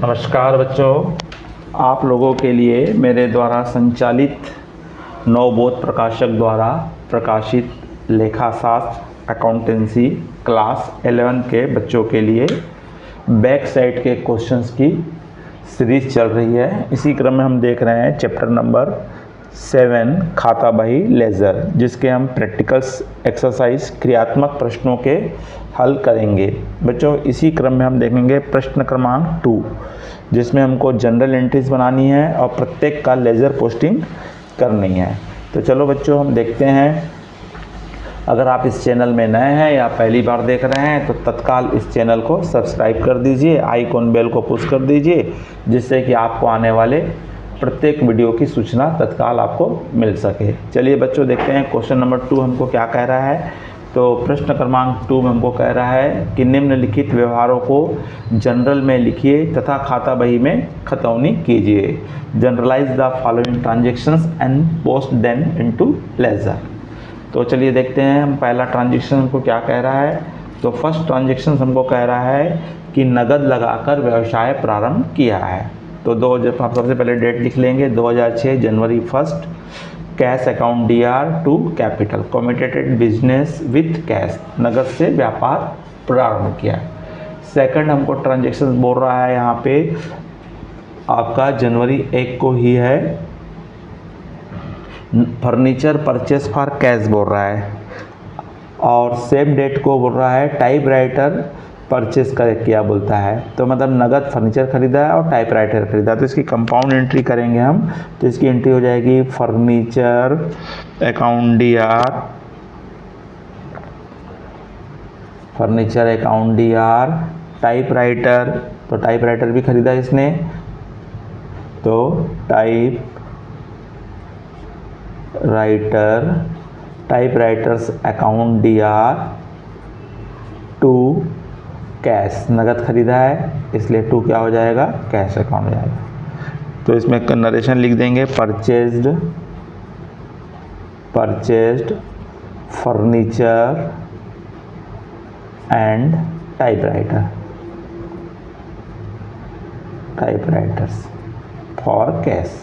नमस्कार बच्चों, आप लोगों के लिए मेरे द्वारा संचालित नवबोध प्रकाशक द्वारा प्रकाशित लेखाशास्त्र अकाउंटेंसी क्लास 11 के बच्चों के लिए बैक साइड के क्वेश्चंस की सीरीज चल रही है। इसी क्रम में हम देख रहे हैं चैप्टर नंबर 7 खाता बही लेजर, जिसके हम प्रैक्टिकल्स एक्सरसाइज क्रियात्मक प्रश्नों के हल करेंगे। बच्चों, इसी क्रम में हम देखेंगे प्रश्न क्रमांक 2, जिसमें हमको जनरल एंट्रीज बनानी है और प्रत्येक का लेजर पोस्टिंग करनी है। तो चलो बच्चों, हम देखते हैं। अगर आप इस चैनल में नए हैं या पहली बार देख रहे हैं तो तत्काल इस चैनल को सब्सक्राइब कर दीजिए, आइकॉन बेल को पुश कर दीजिए, जिससे कि आपको आने वाले प्रत्येक वीडियो की सूचना तत्काल आपको मिल सके। चलिए बच्चों, देखते हैं क्वेश्चन नंबर 2 हमको क्या कह रहा है। तो प्रश्न क्रमांक 2 में हमको कह रहा है कि निम्नलिखित व्यवहारों को जनरल में लिखिए तथा खाता बही में खतौनी कीजिए। Journalise the following transactions and post them into ledger. तो चलिए देखते हैं हम पहला ट्रांजेक्शन हमको क्या कह रहा है। तो फर्स्ट ट्रांजेक्शन हमको कह रहा है कि नगद लगाकर व्यवसाय प्रारंभ किया है। तो आप सबसे पहले डेट लिख लेंगे 2006 January 1 cash account DR to capital committed business with cash, नगद से व्यापार प्रारंभ किया। सेकंड हमको ट्रांजेक्शन बोल रहा है यहाँ पे आपका जनवरी 1 को ही है, फर्नीचर परचेस फॉर कैश बोल रहा है, और सेम डेट को बोल रहा है टाइपराइटर परचेस कर किया बोलता है। तो मतलब नगद फर्नीचर खरीदा है और टाइपराइटर खरीदा है। तो इसकी कंपाउंड एंट्री करेंगे हम। तो इसकी एंट्री हो जाएगी furniture account DR, furniture account DR, typewriter, तो टाइपराइटर भी खरीदा इसने, तो typewriters account DR to cash, नगद खरीदा है इसलिए टू क्या हो जाएगा, कैश अकाउंट हो जाएगा। तो इसमें नरेशन लिख देंगे purchased furniture and typewriters for cash,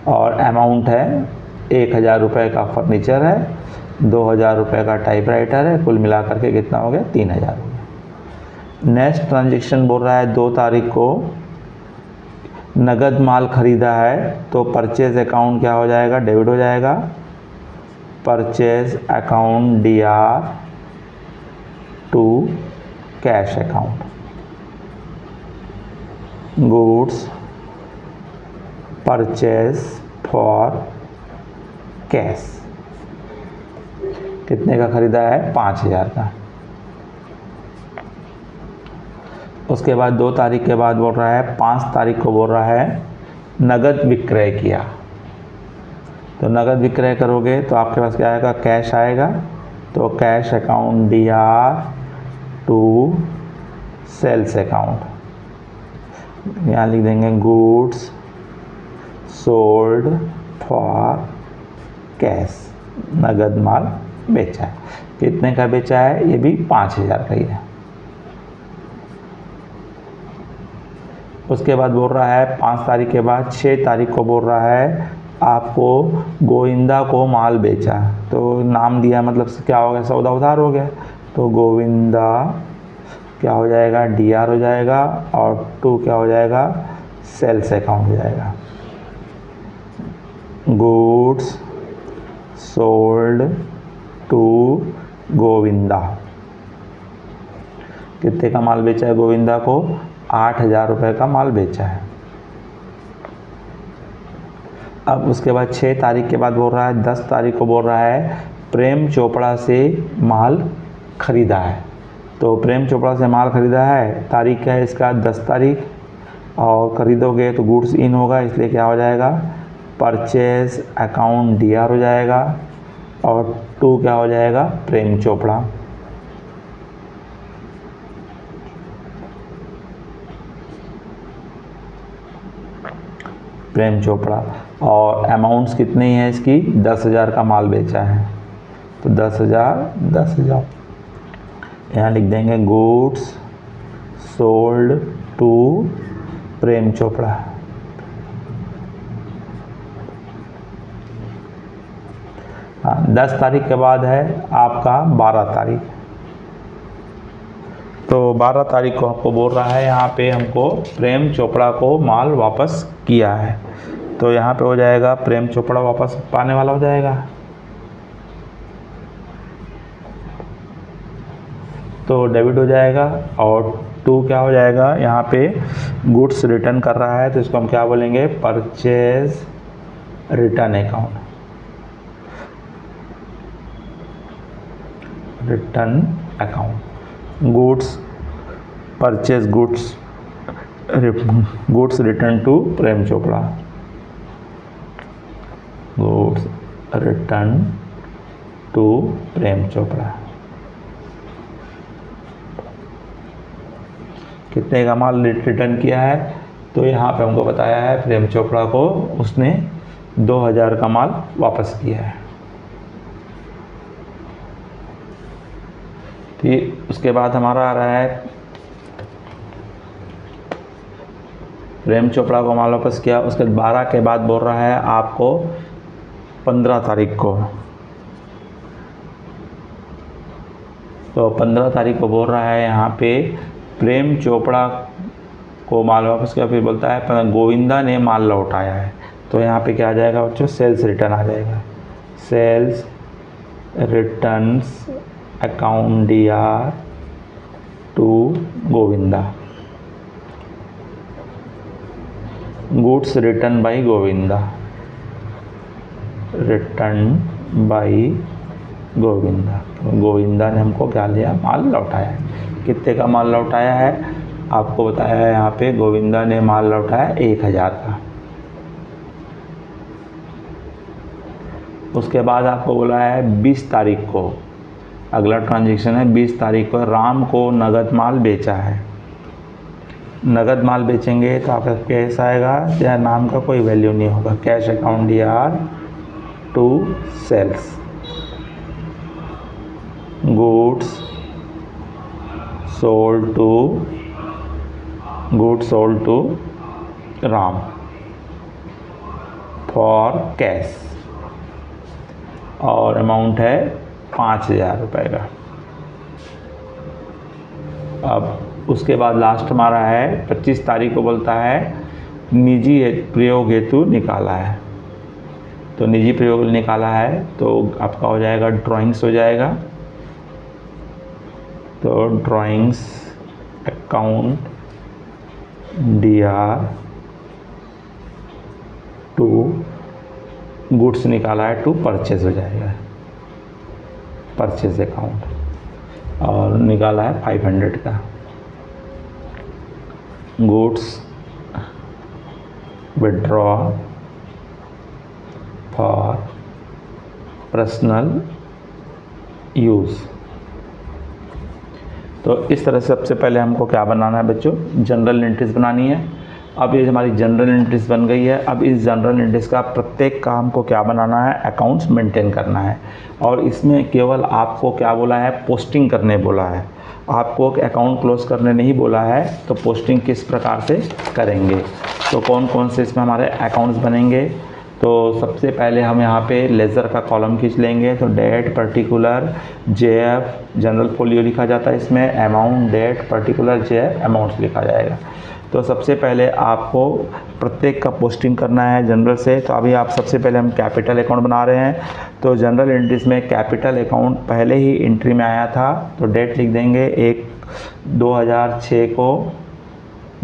और अमाउंट है 1000 रुपये का फर्नीचर है, 2000 रुपये का टाइपराइटर है, कुल मिलाकर के कितना हो गया 3000। नेक्स्ट ट्रांजेक्शन बोल रहा है 2 तारीख को नगद माल खरीदा है, तो परचेज अकाउंट क्या हो जाएगा, डेबिट हो जाएगा। Purchase account DR to cash account, goods purchase for cash, कितने का खरीदा है, 5000 का। उसके बाद 2 तारीख के बाद बोल रहा है 5 तारीख को बोल रहा है नगद विक्रय किया। तो नगद विक्रय करोगे तो आपके पास क्या आएगा, कैश आएगा। तो cash account DR to sales account, यहाँ लिख देंगे गुड्स सोल्ड फॉर कैश, नगद माल बेचा है। कितने का बेचा है, ये भी 5000 का ही है। उसके बाद बोल रहा है 5 तारीख के बाद 6 तारीख को बोल रहा है आपको गोविंदा को माल बेचा। तो नाम दिया मतलब क्या हो गया, सौदा उधार हो गया। तो गोविंदा क्या हो जाएगा, DR हो जाएगा, और टू क्या हो जाएगा, सेल्स अकाउंट हो जाएगा। गुड्स सोल्ड टू गोविंदा, कितने का माल बेचा है गोविंदा को, 8000 रुपये का माल बेचा है। अब उसके बाद 6 तारीख के बाद बोल रहा है 10 तारीख को बोल रहा है प्रेम चोपड़ा से माल खरीदा है। तो प्रेम चोपड़ा से माल खरीदा है, तारीख क्या है इसका, 10 तारीख, और खरीदोगे तो गुड्स इन होगा, इसलिए क्या हो जाएगा, परचेज अकाउंट DR हो जाएगा, और टू क्या हो जाएगा, प्रेम चोपड़ा। प्रेम चोपड़ा, और अमाउंट्स कितनी है इसकी, 10,000 का माल बेचा है। तो 10,000 यहाँ लिख देंगे goods sold to Prem Chopra. हाँ, 10 तारीख के बाद है आपका 12 तारीख। तो 12 तारीख को आपको बोल रहा है यहाँ पे हमको प्रेम चोपड़ा को माल वापस किया है। तो यहाँ पे हो जाएगा प्रेम चोपड़ा वापस पाने वाला हो जाएगा। तो डेबिट हो जाएगा। और 2 क्या हो जाएगा, यहाँ पे गुड्स रिटर्न कर रहा है तो इसको हम क्या बोलेंगे, purchase return account, return account. Goods purchase goods return to Prem Chopra, goods return to Prem Chopra. कितने का माल रिटर्न किया है, तो यहाँ पे हमको बताया है प्रेम चोपड़ा को उसने 2000 का माल वापस किया है। फिर उसके बाद हमारा आ रहा है प्रेम चोपड़ा को माल वापस किया। उसके 12 के बाद बोल रहा है आपको 15 तारीख को, तो 15 तारीख को बोल रहा है यहाँ पे प्रेम चोपड़ा को माल वापस किया। फिर बोलता है गोविंदा ने माल लौटाया है। तो यहाँ पे क्या आ जाएगा बच्चों, सेल्स रिटर्न आ जाएगा, sales returns account DR to Govinda, goods return by Govinda, return by Govinda. Govinda ने हमको क्या लिया, माल लौटाया है। कितने का माल लौटाया है, आपको बताया है यहाँ पे गोविंदा ने माल लौटाया 1000 का। उसके बाद आपको बोला है 20 तारीख को, अगला ट्रांजैक्शन है 20 तारीख को राम को नगद माल बेचा है। नगद माल बेचेंगे तो आपका कैश आएगा, या नाम का कोई वैल्यू नहीं होगा, cash account DR to sales, goods sold to Ram for cash, और अमाउंट है 5000 रुपये का। अब उसके बाद लास्ट हमारा है 25 तारीख को बोलता है निजी प्रयोग हेतु निकाला है। तो निजी प्रयोग निकाला है तो आपका हो जाएगा ड्राइंग्स हो जाएगा। तो drawings account DR to goods निकाला है टू परचेज हो जाएगा, परचेज अकाउंट, और निकाला है 500 का। Goods withdraw for personal use. तो इस तरह से सबसे पहले हमको क्या बनाना है बच्चों, जनरल एंट्रीज बनानी है। अब ये हमारी जनरल एंट्रीज बन गई है। अब इस जनरल एंट्रीज का प्रत्येक काम को क्या बनाना है, अकाउंट्स मेंटेन करना है। और इसमें केवल आपको क्या बोला है, पोस्टिंग करने बोला है, आपको अकाउंट क्लोज करने नहीं बोला है। तो पोस्टिंग किस प्रकार से करेंगे, तो कौन कौन से इसमें हमारे अकाउंट्स बनेंगे। तो सबसे पहले हम यहाँ पे लेज़र का कॉलम खींच लेंगे। तो date particular JF journal folio लिखा जाता है, इसमें amount date particular JF amounts लिखा जाएगा। तो सबसे पहले आपको प्रत्येक का पोस्टिंग करना है जनरल से। तो अभी आप सबसे पहले हम कैपिटल अकाउंट बना रहे हैं। तो जनरल एंट्रीज में कैपिटल अकाउंट पहले ही एंट्री में आया था, तो डेट लिख देंगे 1/2006 को,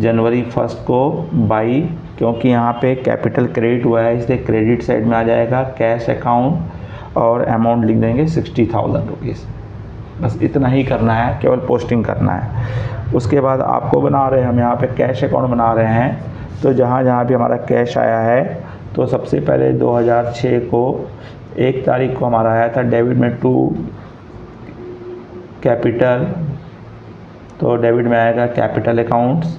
जनवरी 1 को बाई, क्योंकि यहाँ पे कैपिटल क्रेडिट हुआ है इसलिए क्रेडिट साइड में आ जाएगा कैश अकाउंट, और अमाउंट लिख देंगे 60,000 रुपीज़। बस इतना ही करना है, केवल पोस्टिंग करना है। उसके बाद आपको बना रहे हैं हम यहाँ पे कैश अकाउंट बना रहे हैं। तो जहाँ जहाँ भी हमारा कैश आया है, तो सबसे पहले 2006 को 1 तारीख को हमारा आया था डेबिट में टू कैपिटल। तो डेबिट में आएगा कैपिटल अकाउंट्स।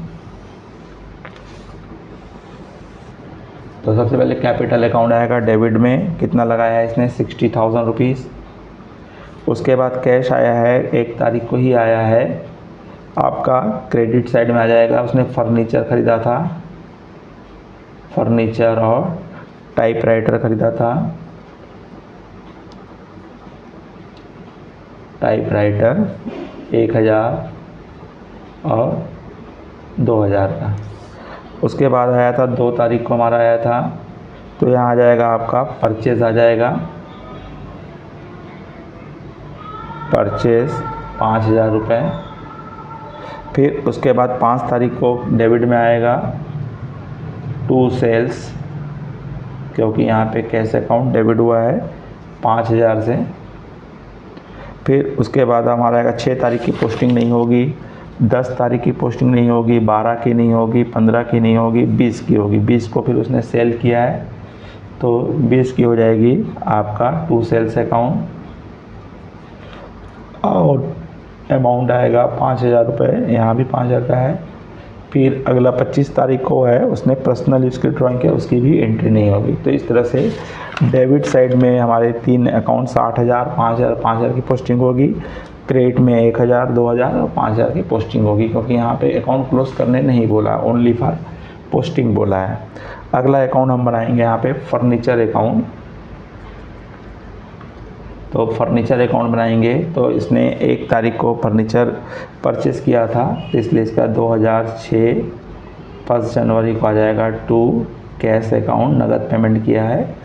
तो सबसे पहले कैपिटल अकाउंट आएगा डेबिट में, कितना लगाया है इसने 60,000 रुपीज़। उसके बाद कैश आया है 1 तारीख को ही आया है आपका क्रेडिट साइड में आ जाएगा, उसने फर्नीचर ख़रीदा था, फर्नीचर और टाइपराइटर ख़रीदा था, टाइपराइटर 1000 और 2000 का। उसके बाद आया था 2 तारीख को हमारा आया था, तो यहाँ आ जाएगा आपका परचेज़ आ जाएगा, परचेज़ 5000 रुपये। फिर उसके बाद 5 तारीख को डेबिट में आएगा टू सेल्स, क्योंकि यहाँ पे कैश अकाउंट डेबिट हुआ है 5000 से। फिर उसके बाद हमारा आएगा 6 तारीख की पोस्टिंग नहीं होगी, 10 तारीख की पोस्टिंग नहीं होगी, 12 की नहीं होगी, 15 की नहीं होगी, 20 की होगी। 20 को फिर उसने सेल किया है तो 20 की हो जाएगी आपका टू सेल्स अकाउंट, और अमाउंट आएगा 5000 रुपये, यहाँ भी 5000 का है। फिर अगला 25 तारीख को है, उसने पर्सनल यूज़ की ड्राइंग किया, उसकी भी एंट्री नहीं होगी। तो इस तरह से डेबिट साइड में हमारे 3 अकाउंट 60,000, 5000, 5000 की पोस्टिंग होगी। क्रेडिट में 1000, 2000 और 5000 की पोस्टिंग होगी, क्योंकि यहाँ पे अकाउंट क्लोज करने नहीं बोला, ओनली फॉर पोस्टिंग बोला है। अगला अकाउंट हम बनाएंगे यहाँ पे फर्नीचर अकाउंट। तो फर्नीचर अकाउंट बनाएंगे, तो इसने 1 तारीख को फर्नीचर परचेस किया था, तो इसलिए इसका 2006 1 जनवरी को आ जाएगा टू कैश अकाउंट, नगद पेमेंट किया है,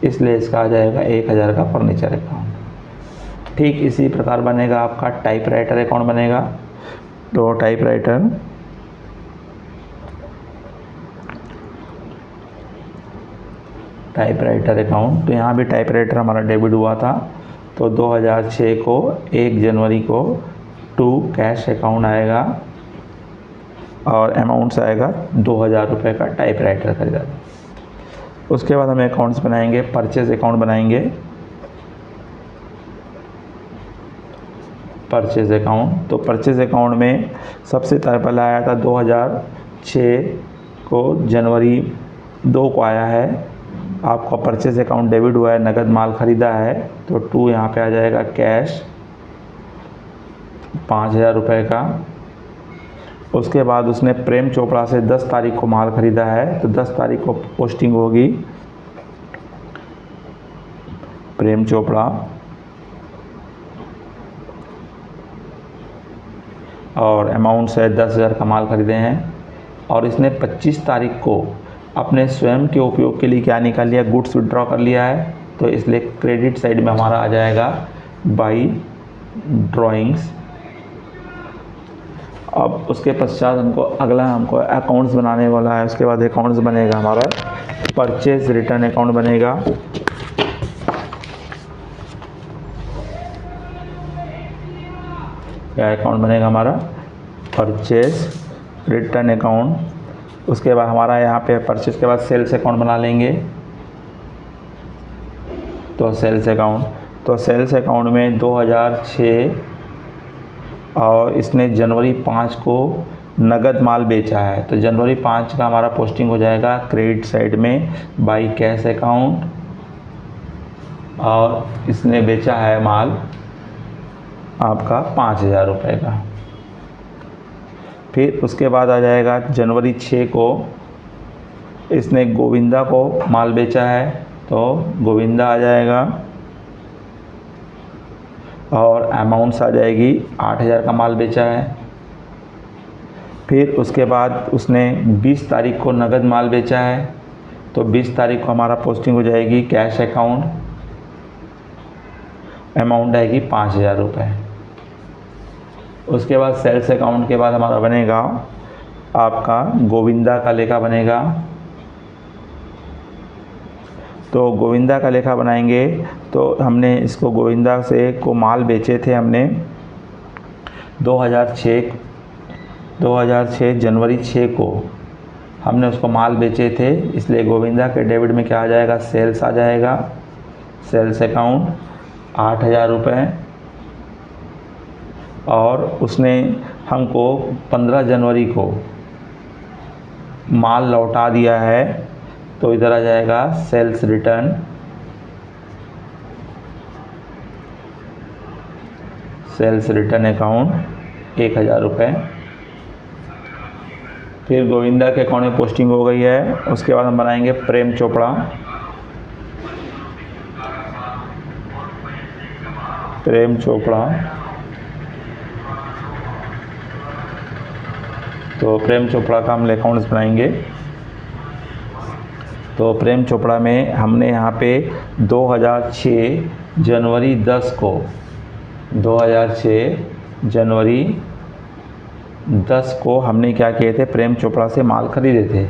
इसलिए इसका आ जाएगा 1000 का फर्नीचर अकाउंट। ठीक इसी प्रकार बनेगा आपका टाइपराइटर अकाउंट बनेगा। तो टाइपराइटर अकाउंट, तो यहाँ भी टाइपराइटर हमारा डेबिट हुआ था, तो 2006 को 1 जनवरी को टू कैश अकाउंट आएगा और अमाउंट्स आएगा 2000 रुपये का टाइपराइटर खरीदा था। उसके बाद हमें अकाउंट्स बनाएंगे, परचेज अकाउंट बनाएंगे, परचेज अकाउंट। तो परचेज अकाउंट में सबसे पहले आया था 2006 को जनवरी 2 को आया है, आपका परचेज अकाउंट डेबिट हुआ है, नगद माल ख़रीदा है, तो 2 यहाँ पे आ जाएगा कैश 5000 रुपये का। उसके बाद उसने प्रेम चोपड़ा से 10 तारीख को माल ख़रीदा है, तो 10 तारीख को पोस्टिंग होगी प्रेम चोपड़ा, और अमाउंट से 10,000 का माल ख़रीदे हैं। और इसने 25 तारीख को अपने स्वयं के उपयोग के लिए क्या निकाल लिया, गुड्स विड्रॉ कर लिया है, तो इसलिए क्रेडिट साइड में हमारा आ जाएगा बाई ड्राइंग्स। अब उसके पश्चात हमको अकाउंट्स बनाने वाला है। उसके बाद अकाउंट्स बनेगा हमारा परचेज रिटर्न अकाउंट बनेगा, क्या अकाउंट बनेगा हमारा परचेज रिटर्न अकाउंट। उसके बाद हमारा यहाँ पे परचेज के बाद सेल्स अकाउंट बना लेंगे, तो सेल्स अकाउंट में 2006 और इसने जनवरी 5 को नगद माल बेचा है, तो जनवरी 5 का हमारा पोस्टिंग हो जाएगा क्रेडिट साइड में बाई कैश अकाउंट, और इसने बेचा है माल आपका 5000 रुपये का। फिर उसके बाद आ जाएगा जनवरी 6 को इसने गोविंदा को माल बेचा है, तो गोविंदा आ जाएगा और अमाउंट्स आ जाएगी 8000 का माल बेचा है। फिर उसके बाद उसने 20 तारीख को नगद माल बेचा है, तो 20 तारीख को हमारा पोस्टिंग हो जाएगी कैश अकाउंट, अमाउंट आएगी 5000 रुपये। उसके बाद सेल्स अकाउंट के बाद हमारा बनेगा आपका गोविंदा का लेखा बनेगा। तो गोविंदा का लेखा बनाएंगे, तो हमने इसको गोविंदा से को माल बेचे थे हमने 2006 जनवरी 6 को हमने उसको माल बेचे थे, इसलिए गोविंदा के डेबिट में क्या आ जाएगा, सेल्स आ जाएगा, सेल्स अकाउंट 8000 रुपये। और उसने हमको 15 जनवरी को माल लौटा दिया है, तो इधर आ जाएगा सेल्स रिटर्न अकाउंट। 1000 रुपये। फिर गोविंदा के अकाउंट में पोस्टिंग हो गई है। उसके बाद हम बनाएंगे प्रेम चोपड़ा। प्रेम चोपड़ा, तो प्रेम चोपड़ा का हम अकाउंट्स बनाएंगे। तो प्रेम चोपड़ा में हमने यहाँ पे 2006 जनवरी 10 को 2006 जनवरी 10 को हमने क्या किए थे, प्रेम चोपड़ा से माल खरीदे थे।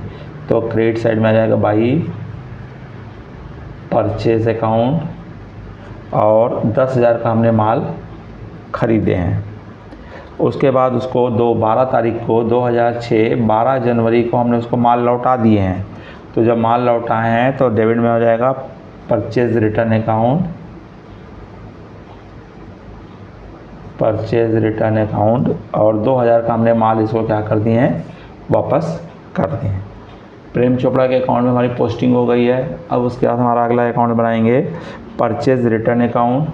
तो क्रेडिट साइड में आ जाएगा बाई परचेज अकाउंट और 10,000 का हमने माल खरीदे हैं। उसके बाद उसको 12 तारीख को 2006 12 जनवरी को हमने उसको माल लौटा दिए हैं। तो जब माल लौटाए हैं तो डेबिट में हो जाएगा purchase return account, purchase return account, और 2000 का हमने माल इसको क्या कर दिए हैं, वापस कर दिए हैं। प्रेम चोपड़ा के अकाउंट में हमारी पोस्टिंग हो गई है। अब उसके बाद हमारा अगला अकाउंट बनाएंगे purchase return account.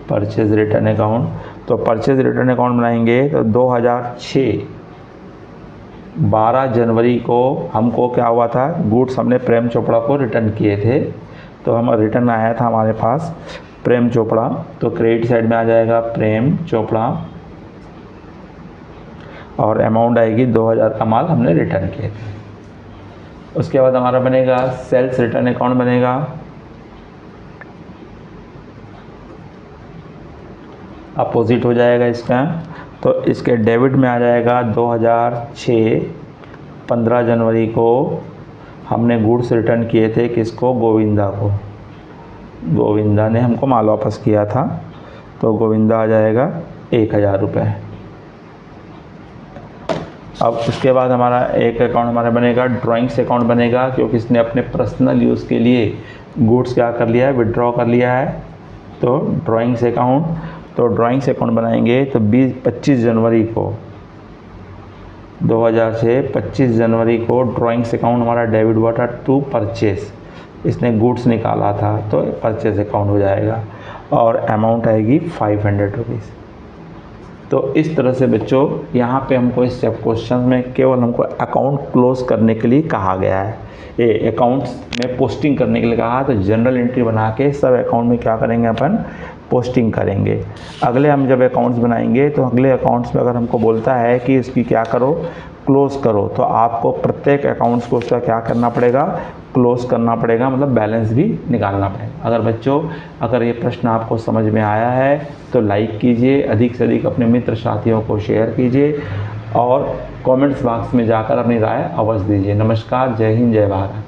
Purchase return account, तो परचेज रिटर्न अकाउंट बनाएंगे तो 2006 12 जनवरी को हमको क्या हुआ था, गुड्स हमने प्रेम चोपड़ा को रिटर्न किए थे। तो हम रिटर्न आया था हमारे पास प्रेम चोपड़ा, तो क्रेडिट साइड में आ जाएगा प्रेम चोपड़ा और अमाउंट आएगी 2000 का माल हमने रिटर्न किए थे। उसके बाद हमारा बनेगा सेल्स रिटर्न अकाउंट बनेगा। अपोजिट हो जाएगा इसका, तो इसके डेबिट में आ जाएगा 2006 15 जनवरी को हमने गुड्स रिटर्न किए थे, किसको, गोविंदा को। गोविंदा ने हमको माल वापस किया था, तो गोविंदा आ जाएगा 1000 रुपये। अब उसके बाद हमारा एक अकाउंट हमारा बनेगा ड्राइंग्स अकाउंट बनेगा, क्योंकि इसने अपने पर्सनल यूज़ के लिए गुड्स क्या कर लिया है, विड्रॉ कर लिया है। तो ड्राइंग्स अकाउंट, तो ड्राइंग्स अकाउंट बनाएंगे तो 25 जनवरी को 2000 से 25 जनवरी को ड्राइंग्स अकाउंट हमारा डेबिट हुआ था टू परचेस। इसने गुड्स निकाला था तो परचेस अकाउंट हो जाएगा और अमाउंट आएगी 500 रुपीज़। तो इस तरह से बच्चों यहाँ पे हमको इस क्वेश्चन में केवल हमको अकाउंट क्लोज करने के लिए कहा गया है। ये अकाउंट्स में पोस्टिंग करने के लिए कहा, तो जनरल एंट्री बना के सब अकाउंट में क्या करेंगे, अपन पोस्टिंग करेंगे। अगले हम जब अकाउंट्स बनाएंगे तो अगले अकाउंट्स में अगर हमको बोलता है कि इसकी क्या करो, क्लोज करो, तो आपको प्रत्येक अकाउंट्स को उसका क्या करना पड़ेगा, क्लोज करना पड़ेगा, मतलब बैलेंस भी निकालना पड़ेगा। अगर बच्चों अगर ये प्रश्न आपको समझ में आया है तो लाइक कीजिए, अधिक से अधिक अपने मित्र साथियों को शेयर कीजिए और कमेंट्स बॉक्स में जाकर अपनी राय अवश्य दीजिए। नमस्कार, जय हिंद, जय भारत।